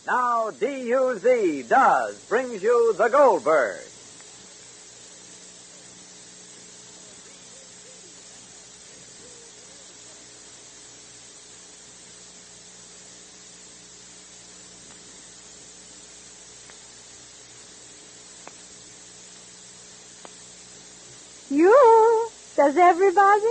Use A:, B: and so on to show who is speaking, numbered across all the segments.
A: Now, D-U-Z, does, brings you the Goldbergs.
B: You? Does everybody?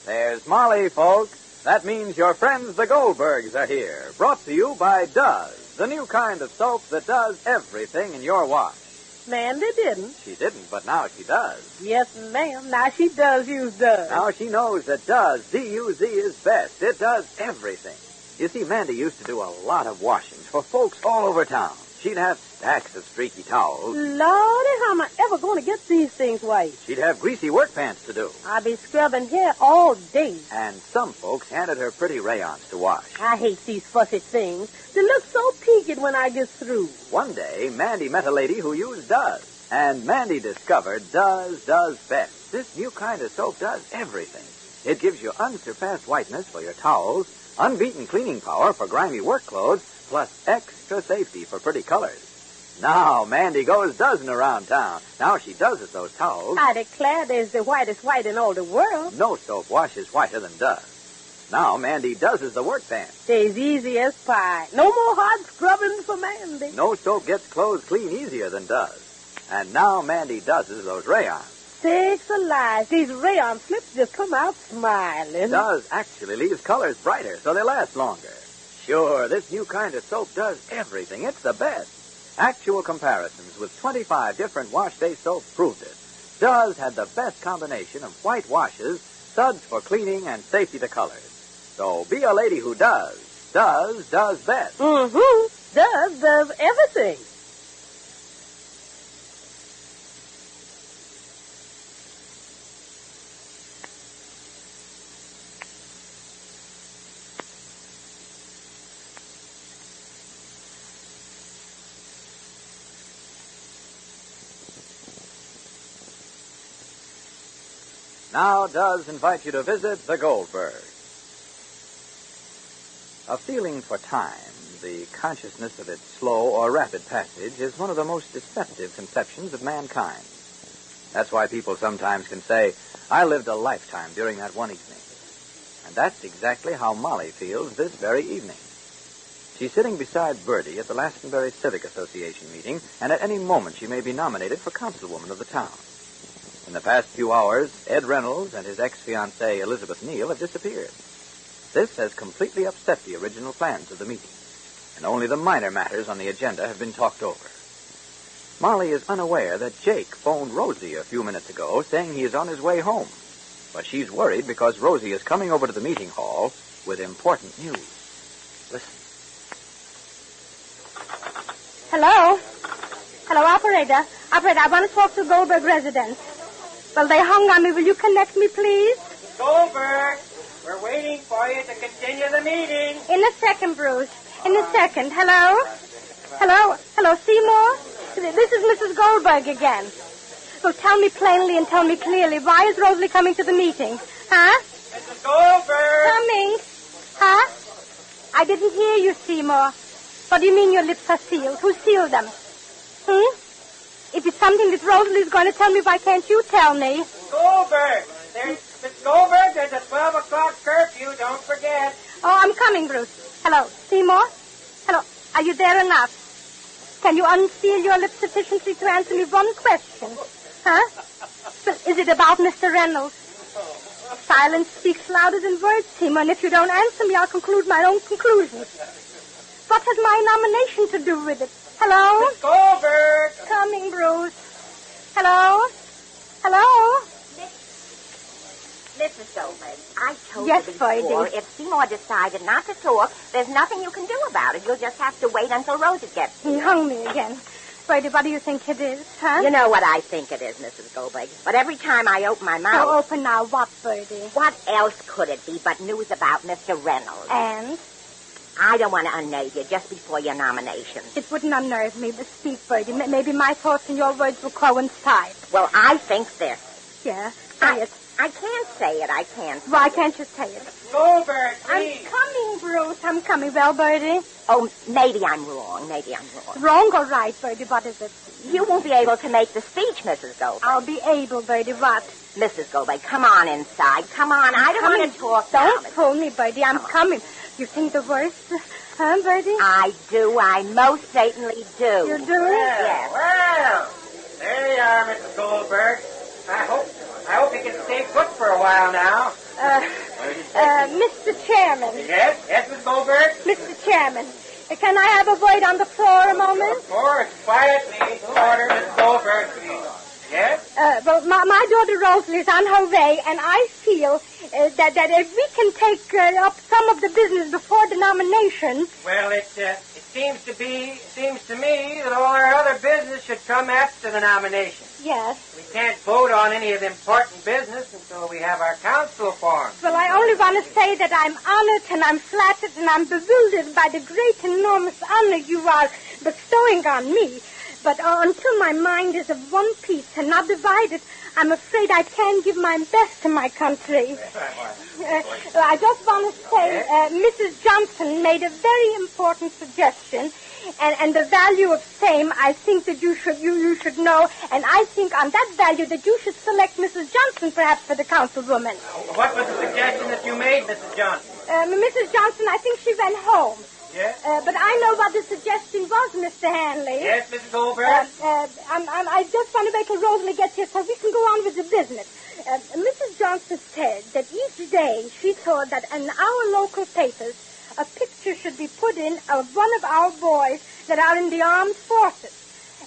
A: There's Molly, folks. That means your friends the Goldbergs are here. Brought to you by Does, the new kind of soap that does everything in your wash.
B: Mandy didn't.
A: She didn't, but now she does.
B: Yes, ma'am. Now she does use Does.
A: Now she knows that Does, D-U-Z, is best. It does everything. You see, Mandy used to do a lot of washing for folks all over town. She'd have stacks of streaky towels.
B: Lordy, how am I ever going to get these things white?
A: She'd have greasy work pants to do.
B: I'll be scrubbing hair all day.
A: And some folks handed her pretty rayons to wash.
B: I hate these fussy things. They look so peaked when I get through.
A: One day, Mandy met a lady who used Does. And Mandy discovered Does best. This new kind of soap does everything. It gives you unsurpassed whiteness for your towels, unbeaten cleaning power for grimy work clothes, plus extra safety for pretty colors. Now, Mandy goes dozen around town. Now she does those towels.
B: I declare there's the whitest white in all the world.
A: No soap washes whiter than Does. Now, Mandy does the work pants.
B: They's easy as pie. No more hard scrubbing for Mandy.
A: No soap gets clothes clean easier than Does. And now Mandy does those rayons.
B: Sakes alive. These rayon slips just come out smiling.
A: Does actually leaves colors brighter so they last longer. Sure, this new kind of soap does everything. It's the best. Actual comparisons with 25 different wash-day soaps proved it. Does had the best combination of white washes, suds for cleaning, and safety to colors. So be a lady who does best.
B: Mm-hmm. Does everything.
A: Now Does invite you to visit the Goldbergs. A feeling for time, the consciousness of its slow or rapid passage, is one of the most deceptive conceptions of mankind. That's why people sometimes can say, I lived a lifetime during that one evening. And that's exactly how Molly feels this very evening. She's sitting beside Bertie at the Lastonbury Civic Association meeting, and at any moment she may be nominated for councilwoman of the town. In the past few hours, Ed Reynolds and his ex-fiancée Elizabeth Neal have disappeared. This has completely upset the original plans of the meeting, and only the minor matters on the agenda have been talked over. Molly is unaware that Jake phoned Rosie a few minutes ago saying he is on his way home. But she's worried because Rosie is coming over to the meeting hall with important news. Listen.
B: Hello? Hello, operator. Operator, I want to talk to Goldberg residents. Well, they hung on me. Will you connect me, please?
C: Goldberg, we're waiting for you to continue the meeting.
B: In a second, Bruce. In a second. Hello? Hello? Hello, Seymour? This is Mrs. Goldberg again. Well, tell me plainly and tell me clearly, why is Rosalie coming to the meeting? Huh?
C: Mrs. Goldberg!
B: Coming. Huh? I didn't hear you, Seymour. What do you mean your lips are sealed? Who sealed them? If it's something that Rosalie's going to tell me, why can't you tell me?
C: Goldberg! Miss Goldberg, there's a 12 o'clock curfew, don't forget.
B: Oh, I'm coming, Bruce. Hello, Seymour? Hello, are you there enough? Can you unseal your lips sufficiently to answer me one question? Huh? Well, is it about Mr. Reynolds? Silence speaks louder than words, Seymour, and if you don't answer me, I'll conclude my own conclusions. What has my nomination to do with it? Hello?
C: Miss Goldberg!
B: Coming, Bruce. Hello? Hello?
D: Mrs. Goldberg, I told
B: Yes,
D: you before,
B: Ferdy.
D: if Seymour decided not to talk, there's nothing you can do about it. You'll just have to wait until Rosie gets
B: He
D: here.
B: hung me again. Brady, what do you think it is, huh?
D: You know what I think it is, Mrs. Goldberg. But every time I open my mouth...
B: So open now. What, Bertie?
D: What else could it be but news about Mr. Reynolds?
B: And?
D: I don't want to unnerve you just before your nomination.
B: It wouldn't unnerve me, but speak, Bertie. Maybe my thoughts and your words will coincide.
D: Well, I think this.
B: Yeah, say it.
D: I can't say it. I can't.
B: Why can't you say it?
C: Goldberg, please.
B: I'm coming, Bruce. I'm coming. Well, Bertie?
D: Oh, maybe I'm wrong.
B: Wrong or right, Bertie? What is it?
D: You won't be able to make the speech, Mrs. Goldberg.
B: I'll be able, Bertie. What?
D: Mrs. Goldberg, come on inside. Come on. I don't want to talk now.
B: Don't fool me, Bertie. I'm coming. You think the worst, huh, Bertie?
D: I do. I most certainly do.
B: You do?
D: Yes.
C: Well, there you are, Mrs. Goldberg. I hope you can stay put for a while now.
B: Mr. Chairman.
C: Yes, Mrs. Goldberg?
B: Mr. Chairman, can I have a word on the floor a moment?
C: Of course, quietly. Order, Mrs. Goldberg, please. Yes?
B: Well, my daughter Rosalie is on her way, and I feel that if we can take up some of the business before the nomination.
C: Well, it seems to me that all our other business should come after the nomination.
B: Yes.
C: We can't vote on any of the important business until we have our council formed.
B: Well, I only want to say that I'm honored and I'm flattered and I'm bewildered by the great, enormous honor you are bestowing on me. But until my mind is of one piece and not divided, I'm afraid I can't give my best to my country. I just want to say, Mrs. Johnson made a very important suggestion, and the value of same, I think that you should know, and I think on that value that you should select Mrs. Johnson perhaps for the councilwoman.
C: What was the suggestion that you made, Mrs. Johnson?
B: Mrs. Johnson, I think she went home.
C: Yes?
B: But I know what the suggestion was, Mr. Hanley.
C: Yes, Mrs. Goldberg?
B: I just want to wait till Rosalie gets here so we can go on with the business. Mrs. Johnson said that each day she thought that in our local papers a picture should be put in of one of our boys that are in the armed forces,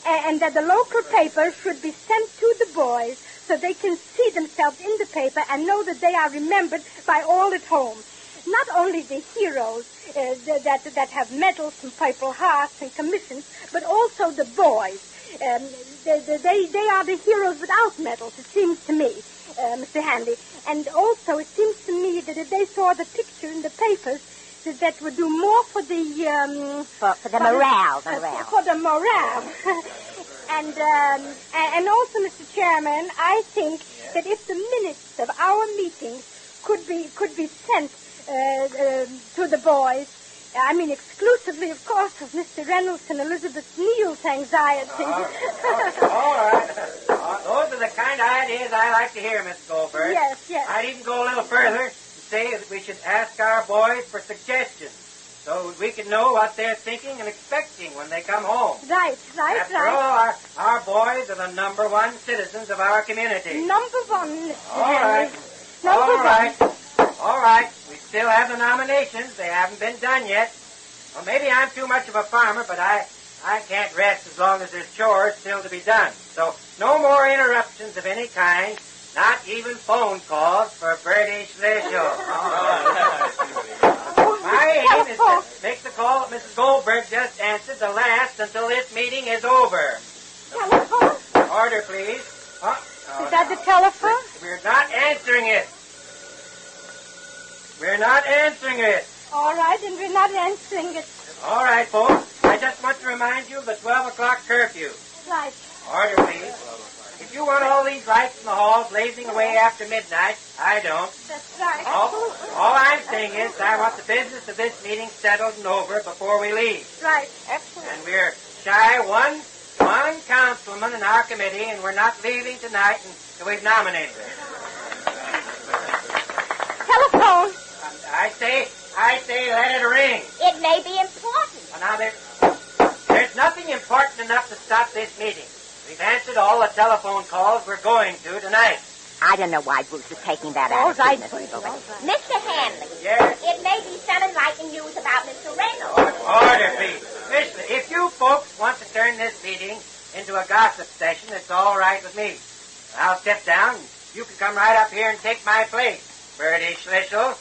B: and that the local paper should be sent to the boys so they can see themselves in the paper and know that they are remembered by all at home. Not only the heroes that have medals and Purple Hearts and commissions, but also the boys. They are the heroes without medals, it seems to me, Mr. Hanley. And also, it seems to me that if they saw the picture in the papers, that would do more for the...
D: For the morale.
B: For the morale. And also, Mr. Chairman, I think that if the minutes of our meetings could be sent to the boys, I mean exclusively, of course, of Mr. Reynolds and Elizabeth Neal's anxiety.
C: All right. Those are the kind of ideas I like to hear, Miss Goldberg.
B: Yes.
C: I'd even go a little further and say that we should ask our boys for suggestions so we can know what they're thinking and expecting when they come home.
B: Right.
C: After all, our boys are the number one citizens of our community.
B: Number one, Mr.
C: All
B: Henry.
C: right. All right. We still have the nominations. They haven't been done yet. Well, maybe I'm too much of a farmer, but I can't rest as long as there's chores still to be done. So no more interruptions of any kind, not even phone calls for Bertie Schleichel. My aim is to make the call that Mrs. Goldberg just answered the last until this meeting is over.
B: Telephone?
C: Order, please.
B: Is that the telephone?
C: We're not answering it. We're not answering it.
B: All right, and we're not answering it.
C: All right, folks. I just want to remind you of the 12 o'clock curfew.
B: Right.
C: Order, please. If you want all these lights in the hall blazing away after midnight, I don't.
B: That's right.
C: All I'm saying is I want the business of this meeting settled and over before we leave.
B: Right. Excellent.
C: And we're shy one councilman in our committee, and we're not leaving tonight until we've nominated her.
B: Telephone.
C: I say let it ring.
D: It may be important.
C: Well, now, there's nothing important enough to stop this meeting. We've answered all the telephone calls we're going to tonight.
D: I don't know why Bruce is taking that
B: All
D: attitude,
B: right,
D: Mr. Goldberg.
B: right.
D: Mr. Hanley.
C: Yes?
D: It may be some enlightening news about Mr. Reynolds.
C: Order, please. Listen, if you folks want to turn this meeting into a gossip session, it's all right with me. I'll step down. You can come right up here and take my place, Bertie Schleichel.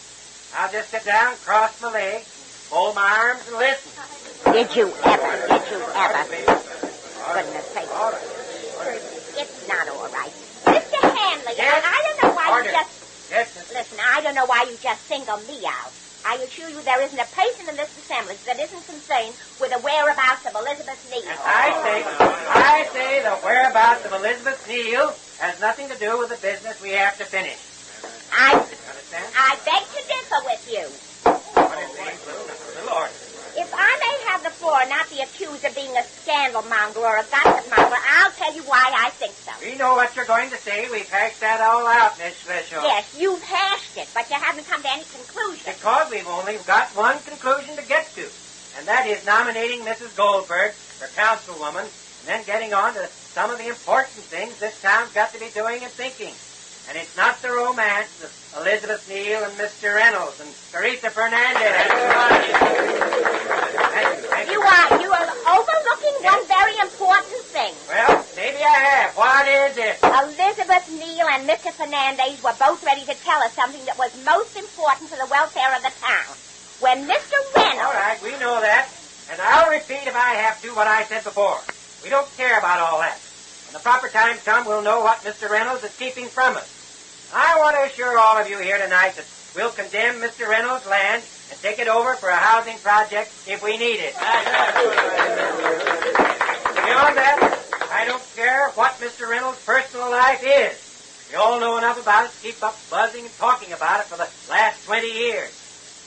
C: I'll just sit down, cross my legs, fold my arms, and listen.
D: Did you ever?
C: Goodness
D: sake.
C: All right.
D: It's not all right. Mr. Hanley,
C: Yes?
D: I don't know why
C: Order.
D: you just...
C: Yes, Miss.
D: Listen, I don't know why you just single me out. I assure you there isn't a person in this assemblage that isn't concerned with the whereabouts of Elizabeth Neal.
C: And I say the whereabouts of Elizabeth Neal has nothing to do with the business we have to finish. Understand?
D: I beg to differ with you.
C: What is the Lord?
D: If I may have the floor, not be accused of being a scandal monger or a gossip monger, I'll tell you why I think so.
C: We know what you're going to say. We've hashed that all out, Miss Schlissel.
D: Yes, you've hashed it, but you haven't come to any conclusion.
C: Because we've only got one conclusion to get to, and that is nominating Mrs. Goldberg for councilwoman, and then getting on to some of the important things this town's got to be doing and thinking. And it's not the romance of Elizabeth Neal and Mr. Reynolds and Teresa Fernandez.
D: You are overlooking one very important thing.
C: Well, maybe I have. What is it?
D: Elizabeth Neal and Mr. Fernandez were both ready to tell us something that was most important for the welfare of the town. When Mr. Reynolds...
C: All right, we know that. And I'll repeat if I have to what I said before. We don't care about all that. When the proper time comes, we'll know what Mr. Reynolds is keeping from us. I want to assure all of you here tonight that we'll condemn Mr. Reynolds' land and take it over for a housing project if we need it. Beyond that, I don't care what Mr. Reynolds' personal life is. We all know enough about it to keep up buzzing and talking about it for the last 20 years.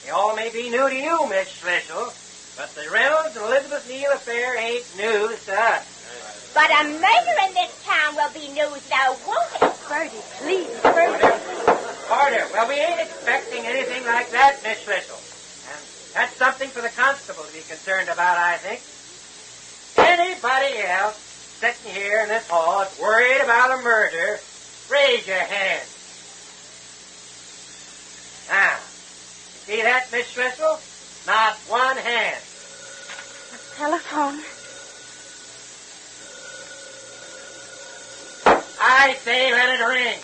C: They all may be new to you, Miss Schlissel, but the Reynolds and Elizabeth Neal affair ain't news to us.
D: But a murder in this town will be news, though, won't it?
B: Bertie, please, Bertie.
C: Order. Well, we ain't expecting anything like that, Miss Schlissel. And that's something for the constable to be concerned about, I think. Anybody else sitting here in this hall is worried about a murder, raise your hand. Now, you see that, Miss Schlissel? Not one hand.
B: The telephone.
C: I say let it ring.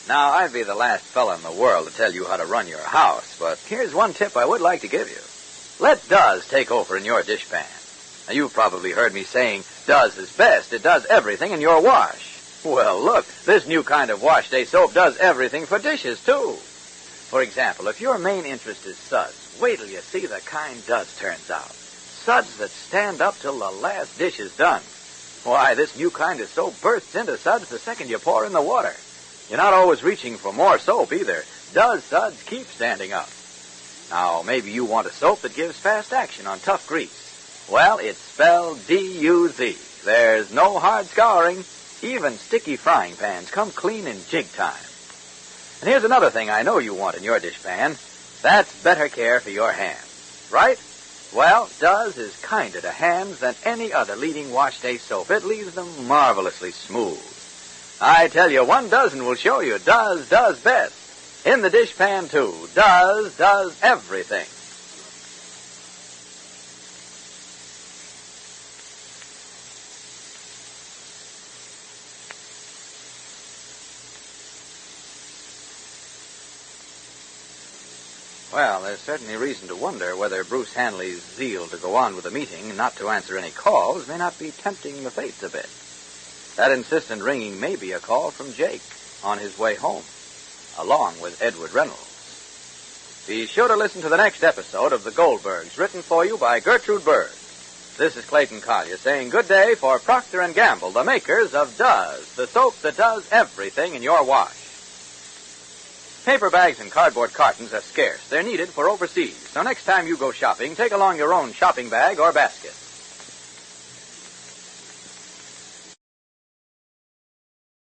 A: Now, I'd be the last fella in the world to tell you how to run your house, but here's one tip I would like to give you. Let Does take over in your dishpan. Now, you've probably heard me saying Does is best. It does everything in your wash. Well, look, this new kind of wash day soap does everything for dishes, too. For example, if your main interest is suds, wait till you see the kind Does turns out. Suds that stand up till the last dish is done. Why, this new kind of soap bursts into suds the second you pour in the water. You're not always reaching for more soap either. Does suds keep standing up? Now, maybe you want a soap that gives fast action on tough grease. Well, it's spelled D-U-Z. There's no hard scouring. Even sticky frying pans come clean in jig time. And here's another thing I know you want in your dishpan. That's better care for your hands. Right? Well, Does is kinder to hands than any other leading wash day soap. It leaves them marvelously smooth. I tell you, 1 dozen will show you Does does best. In the dishpan, too. Does does everything. Well, there's certainly reason to wonder whether Bruce Hanley's zeal to go on with the meeting and not to answer any calls may not be tempting the fates a bit. That insistent ringing may be a call from Jake on his way home, along with Edward Reynolds. Be sure to listen to the next episode of The Goldbergs, written for you by Gertrude Berg. This is Clayton Collier saying good day for Procter & Gamble, the makers of Does, the soap that does everything in your wash. Paper bags and cardboard cartons are scarce. They're needed for overseas. So next time you go shopping, take along your own shopping bag or basket.